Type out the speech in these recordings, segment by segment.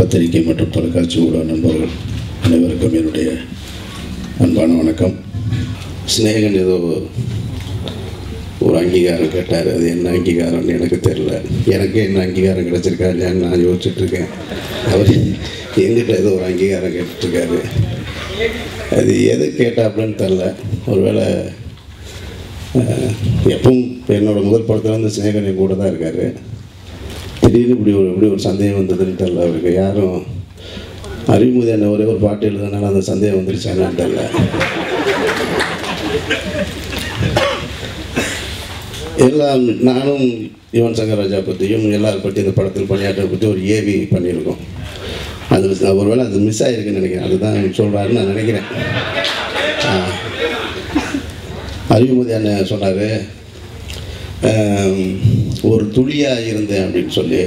பத்திரிகை மற்றும் தொலைக்காட்சி ஊடக நண்பர்கள் அனைவருக்கும் என்னுடைய அன்பான வணக்கம். ஸ்நேகன் ஏதோ ஒரு அங்கீகாரம் கேட்டார். அது என்ன அங்கீகாரம்னு எனக்கு தெரில. எனக்கு என்ன அங்கீகாரம் கிடச்சிருக்கா இல்லையான்னு நான் யோசிச்சுட்ருக்கேன். அவர் எங்கிட்ட ஏதோ ஒரு அங்கீகாரம் கேட்டுட்ருக்காரு. அது எது கேட்டாப்புலன்னு தெரில. ஒருவேளை எப்பவும் என்னோடய முதல் படத்தில் வந்து ஸ்நேகன் என் கூட தான் இருக்கார். திடீர்னு இப்படி ஒரு சந்தேகம் வந்ததுன்னு தெரில. அவருக்கு யாரும் அறிமுகம் என்ன ஒரே ஒரு பாட்டு எழுதுனால அந்த சந்தேகம் வந்துருச்சான்னு தெரில. எல்லாம் நானும் யுவன் சங்கர் ராஜா பற்றியும் எல்லாரை பற்றி இந்த படத்தில் பணியாற்ற பற்றி ஒரு ஏவி பண்ணியிருக்கோம். அது ஒருவேளை அது மிஸ் ஆகிருக்குன்னு நினைக்கிறேன். அதுதான் சொல்கிறாருன்னு நான் நினைக்கிறேன். அறிவுமதி அண்ணன் சொன்னார், ஒரு துளியாக இருந்தேன் அப்படின்னு சொல்லி.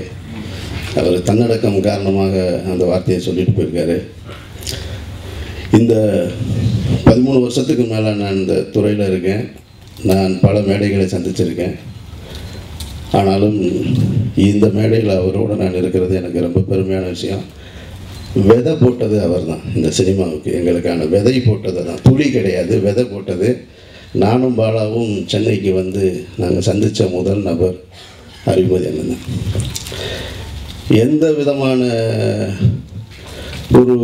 அவர் தன்னடக்கம் காரணமாக அந்த வார்த்தையை சொல்லிட்டு போயிருக்காரு. இந்த 13 வருஷத்துக்கு மேலே நான் இந்த துறையில் இருக்கேன். நான் பல மேடைகளை சந்திச்சிருக்கேன். ஆனாலும் இந்த மேடையில் அவரோடு நான் இருக்கிறது எனக்கு ரொம்ப பெருமையான விஷயம். விதை போட்டது அவர் தான். இந்த சினிமாவுக்கு எங்களுக்கான விதை போட்டது தான், துளி கிடையாது, விதை போட்டது. நானும் பாலாவும் சென்னைக்கு வந்து நாங்கள் சந்தித்த முதல் நபர் அறிவுமதி அண்ணன் தான். எந்த விதமான ஒரு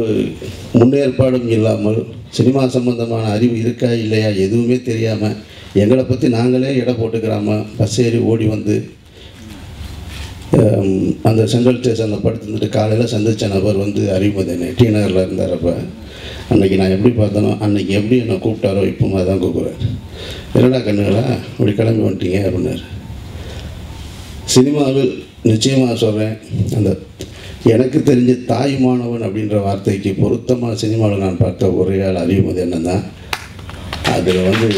முன்னேற்பாடும் இல்லாமல், சினிமா சம்பந்தமான அறிவு இருக்கா இல்லையா எதுவுமே தெரியாமல், எங்களை பற்றி நாங்களே எடை போட்டுக்கிறாமல் பஸ் ஏறி ஓடி வந்து அந்த சென்ட்ரல் ஸ்டேஷனில் படுத்துட்டு காலையில் சந்தித்த நபர் வந்து அறிவுமதி அண்ணன். டி நகரில் இருந்தார். அப்போ அன்றைக்கி நான் எப்படி பார்த்தனோ, அன்றைக்கி எப்படி என்னை கூப்பிட்டாரோ இப்போ தான் கூப்பிட்றாரு. என்னடா கண்ணுகளா இப்படி கிளம்பி வந்துட்டீங்க அப்படின்னாரு. சினிமாவில் நிச்சயமாக சொல்கிறேன், அந்த எனக்கு தெரிஞ்ச தாயுமானவன் அப்படின்ற வார்த்தைக்கு பொருத்தமாக சினிமாவில் நான் பார்த்த ஒரே ஆள் அறிவுமதி அண்ணன் தான். அதில் வந்து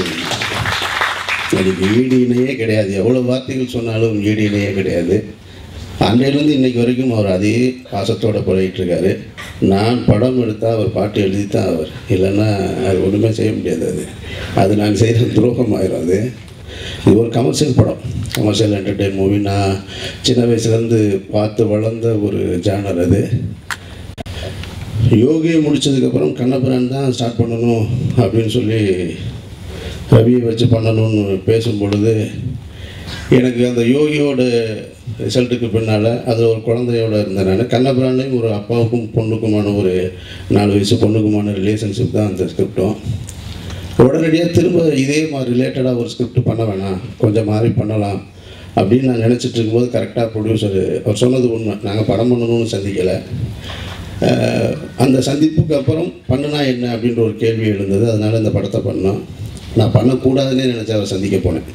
அதுக்கு ஈடு இணையே கிடையாது. எவ்வளோ வார்த்தைகள் சொன்னாலும் ஈடு இணையே கிடையாது. அன்றையிலேருந்து இன்றைக்கு வரைக்கும் அவர் அதே பாசத்தோடு பழகிட்டுருக்காரு. நான் படம் எடுத்தால் அவர் பாட்டு எழுதி தான் அவர், இல்லைன்னா அது ஒன்றுமே செய்ய முடியாது. அது நான் செய்கிற துரோகம் ஆயிரும். அது இது ஒரு கமர்ஷியல் படம், கமர்ஷியல் என்டர்டெயின் மூவி. நான் சின்ன வயசுலேருந்து பார்த்து வளர்ந்த ஒரு ஜானர் அது. யோகியை முடித்ததுக்கப்புறம் கண்ணபிரான் தான் ஸ்டார்ட் பண்ணணும் அப்படின்னு சொல்லி ரவியை வச்சு பண்ணணும்னு பேசும் பொழுது எனக்கு அந்த யோகியோட ரிசல்ட்டுக்கு பின்னால் அது ஒரு குழந்தையோடு இருந்தேன். நான் கண்ணபிரான்லேயும் ஒரு அப்பாவுக்கும் பொண்ணுக்குமான ஒரு 4 வயசு பொண்ணுக்குமான ரிலேஷன்ஷிப் தான் அந்த ஸ்கிரிப்டும். உடனடியாக திரும்ப இதே மாதிரி ரிலேட்டடாக ஒரு ஸ்கிரிப்ட் பண்ண வேணாம், கொஞ்சம் மாறி பண்ணலாம் அப்படின்னு நான் நினச்சிட்டு இருக்கும்போது கரெக்டாக ப்ரொடியூசர் அவர் சொன்னது உண்மை. நாங்கள் படம் பண்ணணும்னு சந்திக்கலை. அந்த சந்திப்புக்கு அப்புறம் பண்ணுனா என்ன அப்படின்ற ஒரு கேள்வி எழுந்தது. அதனால் இந்த படத்தை பண்ணோம். நான் பண்ணக்கூடாதுன்னே நினச்சி அவரை சந்திக்க போனேன்.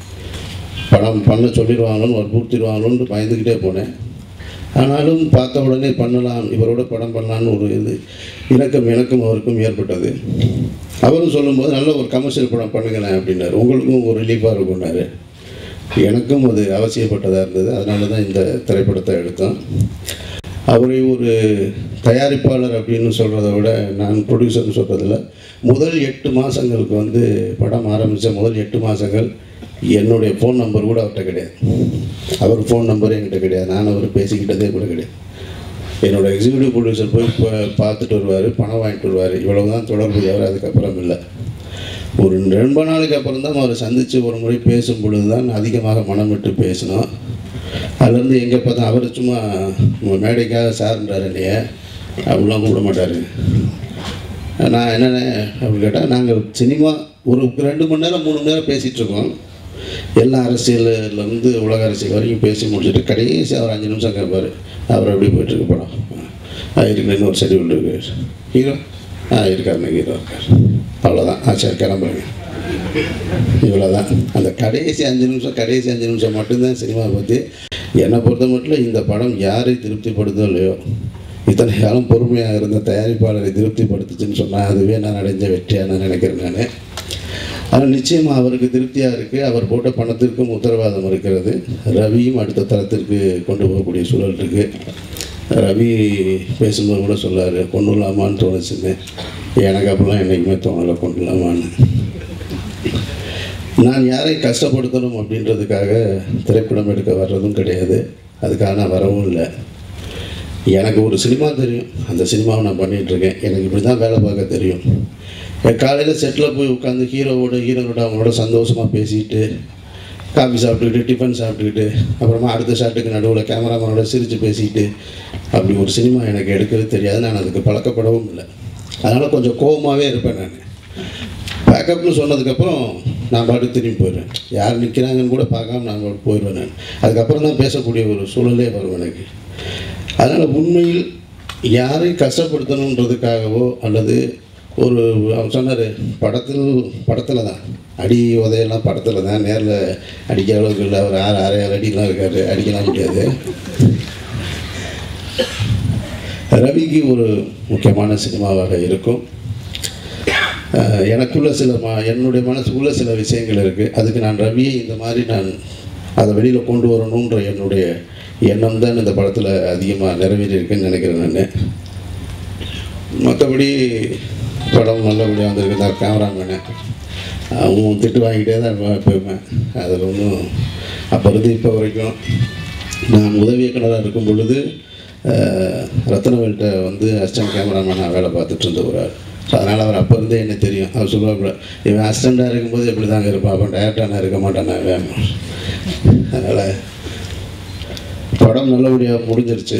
படம் பண்ண சொல்லிடுவாங்களோன்னு வற்புறுத்திடுவாங்களோன்னு பயந்துக்கிட்டே போனேன். ஆனாலும் பார்த்த உடனே பண்ணலாம், இவரோட படம் பண்ணலான்னு ஒரு எனக்கும் அவருக்கும் ஏற்பட்டது. அவரும் சொல்லும்போது நல்ல ஒரு கமர்ஷியல் படம் பண்ணுங்களேன் அப்படின்னாரு. உங்களுக்கும் ஒரு ரிலீஃபாக இருக்கும்னாரு. எனக்கும் அது அவசியப்பட்டதாக இருந்தது. அதனால தான் இந்த திரைப்படத்தை எடுத்தோம். அவரை ஒரு தயாரிப்பாளர் அப்படின்னு சொல்கிறத விட நான் ப்ரொடியூசர்னு சொல்கிறதில்ல. முதல் 8 மாதங்களுக்கு வந்து படம் ஆரம்பித்த முதல் 8 மாதங்கள் என்னுடைய ஃபோன் நம்பர் கூட அவர்கிட்ட கிடையாது. அவர் ஃபோன் நம்பர் என்கிட்ட கிடையாது. நான் அவர் பேசிக்கிட்டதே கூட கிடையாது. என்னோடய எக்ஸிக்யூட்டிவ் ப்ரொடியூசர் போய் பார்த்துட்டு வருவார், பணம் வாங்கிட்டு வருவார். இவ்வளவு தான் தொடர்பு. அவர் அதுக்கப்புறம் இல்லை. ஒரு 2 நாளுக்கு அப்புறம் தான் அவரை சந்தித்து ஒரு முறை பேசும் பொழுது தான் அதிகமாக மனம் விட்டு பேசினோம். அதுலேருந்து எங்கே பார்த்தா அவர் சும்மா மேடைக்காக சார்ன்றார் இல்லையா, அப்படிலாம் கூப்பிட மாட்டார். நான் என்னென்ன அப்படின்னு கேட்டால், நாங்கள் சினிமா ஒரு 2 மணி நேரம் 3 மணி நேரம் பேசிகிட்ருக்கோம். எல்லா அரசியல்லேருந்து உலக அரசியல் வரைக்கும் பேசி முடிச்சுட்டு கடைசி அவர் 5 நிமிஷம் கேட்பார். அவர் எப்படி போயிட்டுருக்கு படம், இருக்குன்னு இன்னொரு ஷெடியூல் இருக்குது, ஹீரோ இருக்காருண்ணே, ஹீரோ இருக்கார், அவ்வளோதான். சரி கிளம்புறேங்க, இவ்வளோதான். அந்த கடைசி 5 நிமிஷம் மட்டும்தான் சினிமா பற்றி. என்னை பொறுத்த மட்டும் இந்த படம் யாரை திருப்திப்படுத்தோ இல்லையோ, இத்தனை காலம் பொறுமையாக இருந்த தயாரிப்பாளரை திருப்திப்படுத்துச்சுன்னு சொன்னால் அதுவே நான் அடைஞ்ச வெற்றியாக நான் நினைக்கிறேன். நான் ஆனால் நிச்சயமாக அவருக்கு திருப்தியாக இருக்குது. அவர் போட்ட பணத்திற்கும் உத்தரவாதம் இருக்கிறது. ரவியும் அடுத்த தரத்திற்கு கொண்டு போகக்கூடிய சூழல் இருக்குது. ரவி பேசும்போது கூட சொல்லார், கொண்டுலாமான்னு தோணுச்சுன்னு. எனக்கு அப்படிலாம் என்றைக்குமே தோணலை கொண்டுலாமான்னு. நான் யாரை கஷ்டப்படுத்தணும் அப்படின்றதுக்காக திரைப்படம் எடுக்க வர்றதும் கிடையாது. அதுக்காக நான் வரவும் இல்லை. எனக்கு ஒரு சினிமா தெரியும், அந்த சினிமாவை நான் பண்ணிகிட்ருக்கேன். எனக்கு இப்படி தான் வேலை பார்க்க தெரியும். காலையில் செட்டில் போய் உட்காந்து ஹீரோவோட அவங்களோட சந்தோஷமாக பேசிக்கிட்டு, காஃபி சாப்பிட்டுக்கிட்டு, டிஃபன் சாப்பிட்டுக்கிட்டு, அப்புறமா அடுத்த ஷாட்டுக்கு நடுவில் கேமராமேனோட சிரித்து பேசிக்கிட்டு, அப்படி ஒரு சினிமா எனக்கு எடுக்கிறது தெரியாது. நான் அதுக்கு பழக்கப்படவும் இல்லை. அதனால் கொஞ்சம் கோபமாகவே இருப்பேன். நான் பேக்கப்னு சொன்னதுக்கப்புறம் நான் பாட்டு திரும்பி போயிடுவேன். யார் நிற்கிறாங்கன்னு கூட பார்க்காம நான் போயிடுவேன். நான் அதுக்கப்புறம் தான் பேசக்கூடிய ஒரு சூழலே வரும் எனக்கு. அதனால் உண்மையில் யாரையும் கஷ்டப்படுத்தணுன்றதுக்காகவோ அல்லது ஒரு அவர் சொன்னார் படத்தில் தான் அடி உதையெல்லாம் படத்தில் தான், நேரில் அடிக்கிற அளவுக்கு இல்லை. அவர் 6 அடிலாம் இருக்கார், அடிக்கலாம் முடியாது. ரவிக்கு ஒரு முக்கியமான சினிமாவாக இருக்கும். எனக்குள்ள என்னுடைய மனசுக்குள்ள சில விஷயங்கள் இருக்குது. அதுக்கு நான் ரவியை இந்த மாதிரி நான் அதை வெளியில் கொண்டு வரணுன்ற என்னுடைய எண்ணம் தான் இந்த படத்தில் அதிகமாக நிறைவேறி இருக்குன்னு நினைக்கிறேன். நான் மற்றபடி படம் நல்லபடியாக வந்திருக்குதார் கேமராமேனு அவங்க திட்டு வாங்கிட்டே தான் போய்ப்பேன். அதில் ஒன்றும் அப்போ இருந்து இப்போ வரைக்கும் நான் உதவி இயக்குனராக இருக்கும் பொழுது ரத்னவேல்கிட்ட வந்து அசிஸ்டன்ட் கேமராமேனாக வேலை பார்த்துட்டு இருந்தவர். ஸோ அதனால் அவர் அப்போ இருந்தே என்ன தெரியும். அவர் சொல்லுவாப்புல, இவன் அசிஸ்டண்ட்டாக இருக்கும்போது எப்படி தாங்க இருப்பான், அப்போ டேரக்டாக இருக்க மாட்டானே வேணும். அதனால் படம் நல்லபடியாக முடிஞ்சிருச்சு.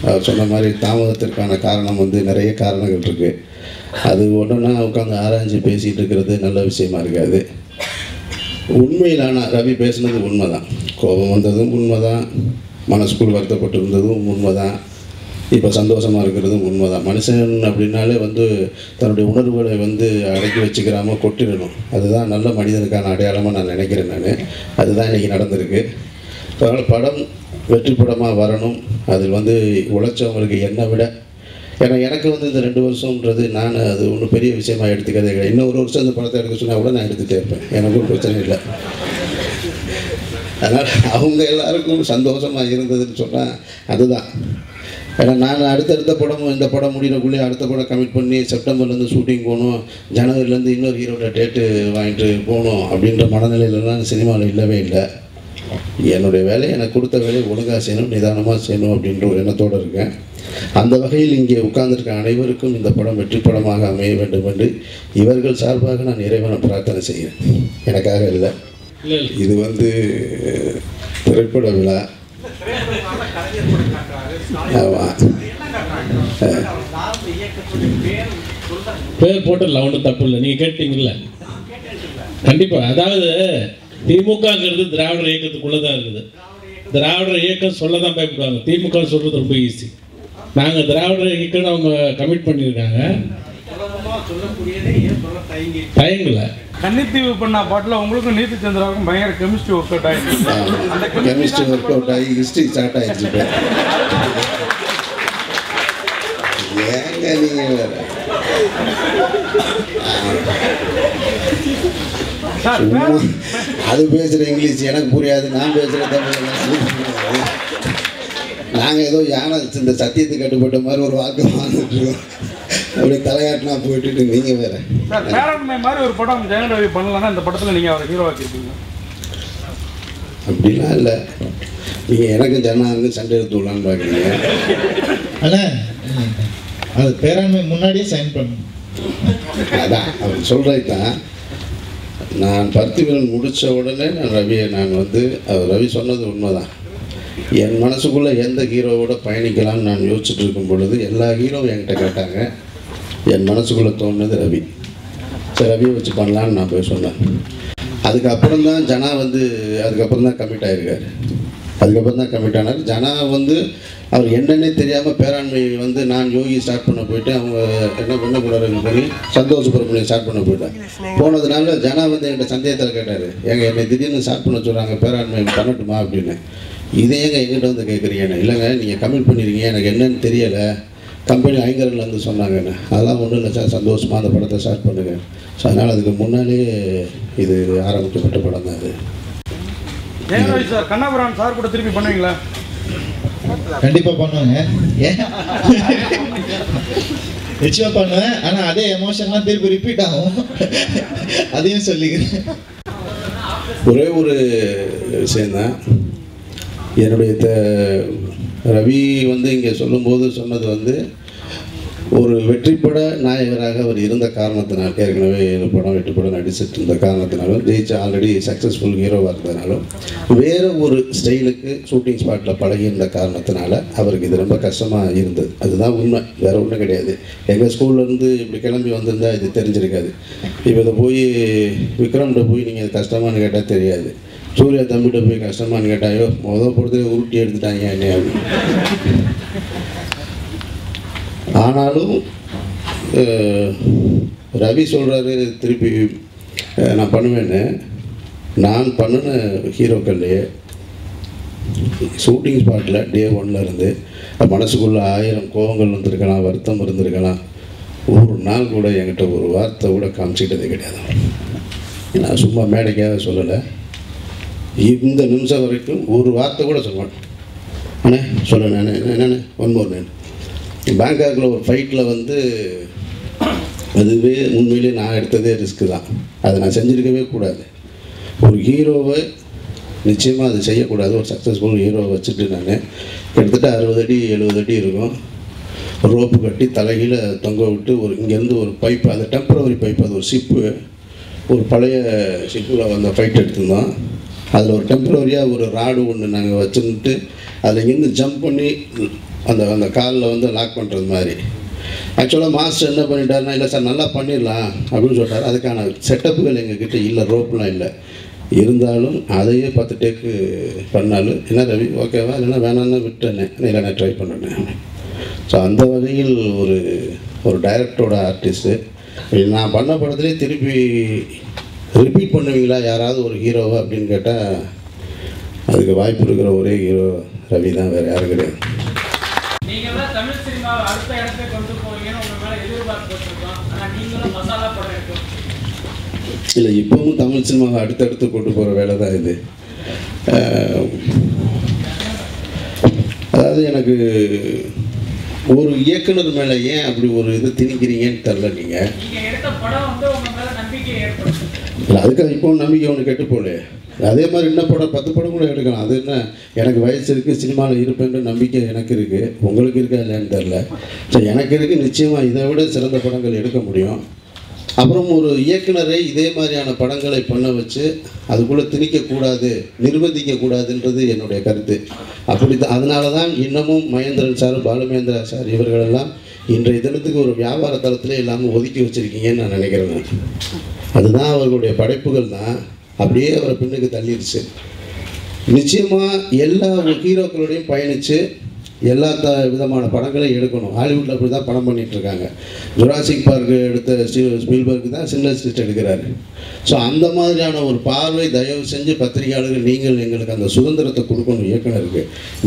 அவர் சொன்ன மாதிரி தாமதத்திற்கான காரணம் வந்து நிறைய காரணங்கள் இருக்குது. அது ஒன்றுன்னா உட்காந்து ஆராய்ச்சி பேசிகிட்டு இருக்கிறது நல்ல விஷயமா இருக்காது. உண்மையிலான ரவி பேசுனது உண்மை தான். கோபம் வந்ததும் உண்மை தான், மனசுக்குள் வருத்தப்பட்டு இருந்ததும் உண்மை தான், இப்போ சந்தோஷமாக இருக்கிறதும் உண்மை தான். மனுஷன் அப்படின்னாலே வந்து தன்னுடைய உணர்வுகளை வந்து அடக்கி வச்சுக்கிறாம கொட்டிடணும். அதுதான் நல்ல மனிதனுக்கான அடையாளமாக நான் நினைக்கிறேன். நான் அதுதான் இன்றைக்கி நடந்திருக்கு. அதனால் படம் வெற்றி படமாக வரணும். அதில் வந்து உழைச்சவங்களுக்கு என்னை விட, ஏன்னா எனக்கு வந்து இந்த 2 வருஷம்ன்றது நான் அது ஒன்றும் பெரிய விஷயமாக எடுத்துக்கிறதே கிடையாது. இன்னும் 1 வருஷம் இந்த படத்தை எடுக்க சொன்னால் கூட நான் எடுத்துகிட்டே இருப்பேன், எனக்கும் பிரச்சனை இல்லை. அதனால் அவங்க எல்லாருக்கும் சந்தோஷமாக இருந்ததுன்னு சொன்னால் அதுதான். ஏன்னா நான் அடுத்தடுத்த படமும் இந்த படம் முடிகிறக்குள்ளே அடுத்த படம் கமிட் பண்ணி செப்டம்பர்லேருந்து ஷூட்டிங் போகணும், ஜனவரிலேருந்து இன்னொரு ஹீரோட டேட்டு வாங்கிட்டு போகணும் அப்படின்ற மனநிலையிலலாம் சினிமாவில் இல்லவே இல்லை. என்னுடைய வேலையை எனக்கு கொடுத்த வேலையை ஒழுங்காக செய்யணும், நிதானமாக செய்யணும் அப்படின்ற ஒரு எண்ணத்தோடு இருக்கேன். அந்த வகையில் இங்கே உட்கார்ந்திருக்க அனைவருக்கும் இந்த படம் வெற்றி படமாக அமைய வேண்டும் என்று இவர்கள் சார்பாக நான் இறைவனை பிரார்த்தனை செய்கிறேன். எனக்காக இல்லை, இது வந்து திரைப்பட விழா. பேர் போட்டல ஒன்றும் தப்பு இல்லை, நீங்கள் கேட்டீங்கல்ல. கண்டிப்பாக. அதாவது திமுகங்கிறது திராவிடர் இயக்கத்துக்குள்ளே தான் இருக்குது. திராவிடர் இயக்கம் சொல்ல தான் பயப்படுவாங்க, திமுக சொல்கிறது ரொம்ப ஈஸி. நாங்கள் திராவிடர் இயக்கம்னு அவங்க கமிட் பண்ணியிருக்காங்க, தயங்கலை. கன்னித்தீவு பண்ண பாட்டில் உங்களுக்கும் நீதி சந்திராவுக்கும் பயங்கர கெமிஸ்ட்ரி ஒர்க் அவுட் ஆகிடுச்சு. அந்த கெமிஸ்ட்ரி ஒர்க் அவுட் ஆகி ஹிஸ்ட்ரி ஸ்டார்ட் ஆகிடுச்சு. ஏங்க நீங்கள் வேறு அது பேசுகிற இங்கிலீஷ் எனக்கு புரியாது, நான் பேசுகிற தமிழ் நாங்கள் ஏதோ யானை இந்த சத்தியத்துக்கு கட்டுப்பட்ட மாதிரி ஒரு வாக்கு வாங்கிட்டுருக்கோம். அப்படி தலையாட்டினா போயிட்டு நீங்கள் வேறு. பேரண்மை மாதிரி ஒரு படம் ஜெயம் ரவி பண்ணலன்னா இந்த படத்தில் நீங்கள் அவரை ஹீரோ ஆக்கிருக்கீங்க. அப்படிலாம் இல்லை, நீங்கள் எனக்கு ஜனாருக்கு சண்டை எடுத்து விடலான்னு பார்க்குறீங்க. ஆனால் அது பேராண்மை முன்னாடியே சைன் பண்ணணும். அதான் அவர் சொல்கிறது தான். நான் பருத்திவீரன் முடித்த உடனே நான் வந்து ரவி சொன்னது உண்மை தான். என் மனசுக்குள்ளே எந்த ஹீரோவோட பயணிக்கலாம்னு நான் யோசிச்சுட்டு இருக்கும் பொழுது எல்லா ஹீரோவும் என்கிட்ட கேட்டாங்க. என் மனசுக்குள்ளே தோணுது ரவி. சரி, ரவியை வச்சு பண்ணலான்னு நான் போய் சொன்னேன். அதுக்கப்புறம் தான் ஜனா வந்து அதுக்கப்புறம் தான் கமிட் ஆகிருக்காரு. அதுக்கப்புறம் தான் கமிட் ஆனார். ஜனா வந்து அவர் என்னன்னே தெரியாமல் பேராண்மை வந்து நான் யோகி ஸ்டார்ட் பண்ண போயிட்டு அவங்க என்ன பண்ணக்கூடாதுன்னு சொல்லி சந்தோஷ் சுப்ரமணியம் ஸ்டார்ட் பண்ண போயிட்டேன். போனதுனால ஜனா வந்து என்கிட்ட சந்தேகத்தில் கேட்டார், என்னை திடீர்னு ஸ்டார்ட் பண்ண சொல்கிறாங்க, பேராண்மை பண்ணட்டுமா அப்படின்னு. இதே எங்கிட்ட வந்து கேட்குறீங்கன்னு. இல்லைங்க, நீங்கள் கமிட் பண்ணியிருக்கீங்க, எனக்கு என்னன்னு தெரியலை, கம்பெனி ஐங்கர்லேருந்து சொன்னாங்கன்னு. அதெல்லாம் ஒன்றும் இல்லை சார், சந்தோஷமாக அந்த படத்தை ஸ்டார்ட் பண்ணுங்க. ஸோ அதனால் அதுக்கு முன்னாலே இது ஆரம்பிக்கப்பட்ட படம் தான் அது. ஜெயராஜ் சார் கண்ணபுரான் சார் கூட திருப்பி பண்ணுவீங்களா? கண்டிப்பாக பண்ணுவாங்க, நிச்சயமாக பண்ணுவேன். ஆனால் அதே எமோஷன்லாம் திருப்பி ரிப்பீட் ஆகும், அதையும் சொல்லிக்கிறேன். ஒரே ஒரு விஷயந்தான், என்னுடைய ரவி வந்து இங்கே சொல்லும்போது சொன்னது வந்து ஒரு வெற்றிப்பட நாயகராக அவர் இருந்த காரணத்தினால், ஏற்கனவே 7 படம் 8 படம் நடிச்சிட்டு இருந்த காரணத்தினாலும், ஜெயிச்சு ஆல்ரெடி சக்ஸஸ்ஃபுல் ஹீரோவாக இருந்ததுனாலும், வேறு ஒரு ஸ்டைலுக்கு ஷூட்டிங் ஸ்பாட்டில் பழகி இருந்த காரணத்தினால அவருக்கு இது ரொம்ப கஷ்டமாக இருந்தது. அதுதான் உண்மை, வேறு ஒன்றும் கிடையாது. எங்கள் ஸ்கூல்லேருந்து இப்படி கிளம்பி வந்திருந்தால் இது தெரிஞ்சிருக்காது. இப்போ இதை போய் விக்ரம்கிட்ட போய் நீங்கள் அது கஷ்டமானு கேட்டால் தெரியாது. சூர்யா தம்பிகிட்ட போய் கஷ்டமானு கேட்டாயோ பொறுத்தவரை உருட்டி எடுத்துட்டாங்க என்ன அப்படின்னு. ஆனாலும் ரவி சொல்கிறாரு திருப்பி நான் பண்ணுவேன்னு. நான் பண்ணின ஹீரோக்கள்லேயே ஷூட்டிங் ஸ்பாட்டில் டே 1 இருந்து மனசுக்குள்ளே 1000 கோபங்கள் வந்திருக்கலாம், வருத்தம் இருந்திருக்கலாம். ஒரு நாள் கூட என்கிட்ட ஒரு வார்த்தை கூட காமிச்சிக்கிட்டதே கிடையாது. நான் சும்மா மேடைக்காக சொல்லலை, இந்த நிமிஷம் வரைக்கும் ஒரு வார்த்தை கூட சொல்லுவேன். அண்ணே சொல்ல நான் என்னென்ன ஒன் மோர் நான் பேங்காக்கில் ஒரு ஃபைட்டில் வந்து அதுவே உண்மையிலே நான் எடுத்ததே ரிஸ்க்கு தான். அதை நான் செஞ்சுருக்கவே கூடாது. ஒரு ஹீரோவை நிச்சயமாக அது செய்யக்கூடாது. ஒரு சக்ஸஸ்ஃபுல் ஹீரோவை வச்சுட்டு நான் கிட்டத்தட்ட 60 அடி 70 அடி இருக்கும், ரோப்பு கட்டி தலைகீழ தொங்க விட்டு ஒரு இங்கேருந்து ஒரு பைப்பு, அது டெம்பரவரி பைப்பு, அது ஒரு ஷிப்பு, ஒரு பழைய ஷிப்பில் அந்த ஃபைட் எடுத்திருந்தோம். அதில் ஒரு டெம்பரவரியாக ஒரு ராடு ஒன்று நாங்கள் வச்சுட்டு அதில் இங்கேருந்து ஜம்ப் பண்ணி அந்த காலில் வந்து லாக் பண்ணுறது மாதிரி. ஆக்சுவலாக மாஸ்டர் என்ன பண்ணிட்டாருன்னா, இல்லை சார் நல்லா பண்ணிடலாம் அப்படின்னு சொல்லிட்டார். அதுக்கான செட்டப்புகள் எங்ககிட்ட இல்லை, ரோப்லாம் இல்லை. இருந்தாலும் அதையே 10 டேக்கு பண்ணாலும் என்ன ரவி ஓகேவா இல்லைன்னா வேணான்னு விட்டேன்னு, இல்லை நான் ட்ரை பண்ணுறேன். ஸோ அந்த வகையில் ஒரு டைரக்டரோட ஆர்டிஸ்ட்டு நான் பண்ண படத்துலேயே திருப்பி ரிப்பீட் பண்ணுவீங்களா யாராவது ஒரு ஹீரோவை அப்படின்னு கேட்டால் அதுக்கு வாய்ப்பு இருக்கிற ஒரே ஹீரோ ரவி தான், வேறு யாரும் கிடையாது. நீங்கள்லாம் தமிழ் சினிமாவை அடுத்த இடத்துக்கு கொண்டு போவீங்கன்னு உங்கள் மேலே எதிர்பார்ப்பு வச்சுருக்கோம். ஆனால் நீங்களும் மசாலா படம் இருக்கும். இல்லை, இப்போவும் தமிழ் சினிமாவை அடுத்தடுத்து கொண்டு போகிற வேலை தான் இது. அதாவது எனக்கு ஒரு இயக்குனர் மேலே ஏன் அப்படி ஒரு இது திணிக்கிறீங்கன்னு தெரில. நீங்கள் எடுத்த படம் வந்து உங்கள் மேலே நம்பிக்கை ஏற்படுத்தும். இல்லை, அதுக்காக இப்போவும் நம்பிக்கை ஒன்று கெட்டு போகல. அதே மாதிரி என்ன படம் 10 படம் கூட எடுக்கலாம். அது என்ன, எனக்கு வயசு இருக்குது, சினிமாவில் இருப்பேன்ற நம்பிக்கை எனக்கு இருக்குது, உங்களுக்கு இருக்கா இல்லைன்னு தெரில. ஸோ எனக்கு இருக்குது, நிச்சயமாக இதை விட சிறந்த படங்கள் எடுக்க முடியும். அப்புறம் ஒரு இயக்குனரை இதே மாதிரியான படங்களை பண்ண வச்சு அதுக்குள்ளே திணிக்கக்கூடாது, நிர்பந்திக்கக்கூடாதுன்றது என்னுடைய கருத்து. அப்படி தான், அதனால தான் இன்னமும் மகேந்திரன் சார், பாலுமேந்திரா சார் இவர்களெல்லாம் இன்றைய தினத்துக்கு ஒரு வியாபார தளத்திலே இல்லாமல் ஒதுக்கி வச்சுருக்கீங்கன்னு நான் நினைக்கிறேன். அதுதான் அவர்களுடைய படைப்புகள் தான் அப்படியே அவரை பின்னுக்கு தள்ளிடுச்சு. நிச்சயமாக எல்லா ஹீரோக்களோடையும் பயணித்து எல்லா விதமான படங்களையும் எடுக்கணும். ஹாலிவுட்டில் அப்படி தான் படம் பண்ணிகிட்ருக்காங்க. ஜுராசிக் பார்க் எடுத்த ஸ்பீல்பர்க் தான் சின்ன ஸ்ட்ரீட் எடுக்கிறாரு. ஸோ அந்த மாதிரியான ஒரு பார்வை தயவு செஞ்சு பத்திரிகையாளர்கள் நீங்கள் எங்களுக்கு அந்த சுதந்திரத்தை கொடுக்கணும். இயக்குனருக்கு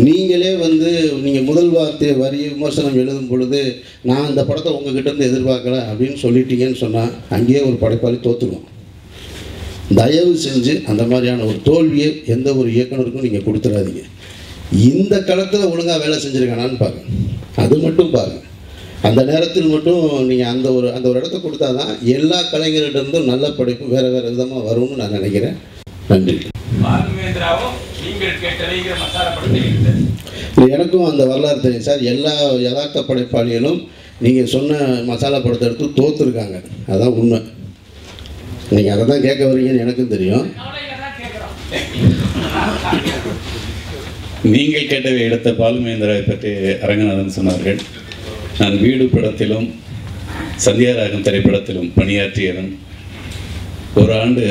நீங்களே வந்து நீங்கள் முதல் வார்த்தை வரி விமர்சனம் எழுதும் பொழுது நான் இந்த படத்தை உங்ககிட்டேருந்து எதிர்பார்க்கல அப்படின்னு சொல்லிட்டீங்கன்னு சொன்னால் அங்கேயே ஒரு படைப்பாளி தோற்றுடும். தயவு செஞ்சு அந்த மாதிரியான ஒரு தோல்வியை எந்த ஒரு இயக்குனருக்கும் நீங்கள் கொடுத்துடாதீங்க. இந்த களத்தில் ஒழுங்காக வேலை செஞ்சுருக்கானான்னு பாருங்கள், அது மட்டும் பாருங்கள். அந்த நேரத்தில் மட்டும் நீங்கள் அந்த ஒரு இடத்த கொடுத்தா தான் எல்லா கலைஞர்கிட்டருந்தும் நல்ல படைப்பு வேறு வேறு விதமாக வரும்னு நான் நினைக்கிறேன். நன்றி. எனக்கும் அந்த வரலாறு தெரியும் சார். எல்லா யதார்த்த படைப்பாளிகளும் நீங்கள் சொன்ன மசாலா படத்தை எடுத்து தோற்றுருக்காங்க, அதுதான் உண்மை. நீங்கள் அதை தான் கேட்க வரீங்கன்னு எனக்கும் தெரியும். நீங்கள் கேட்டவை எடுத்த பாலுமேந்திராவை பற்றி அரங்கநாதன் சொன்னார்கள். நான் வீடு படத்திலும் சந்தியாராகம் திரைப்படத்திலும் பணியாற்றியதும் 1 ஆண்டு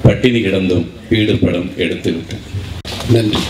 பட்டினி கிடந்தும் வீடு படம் எடுத்து விட்டேன். நன்றி.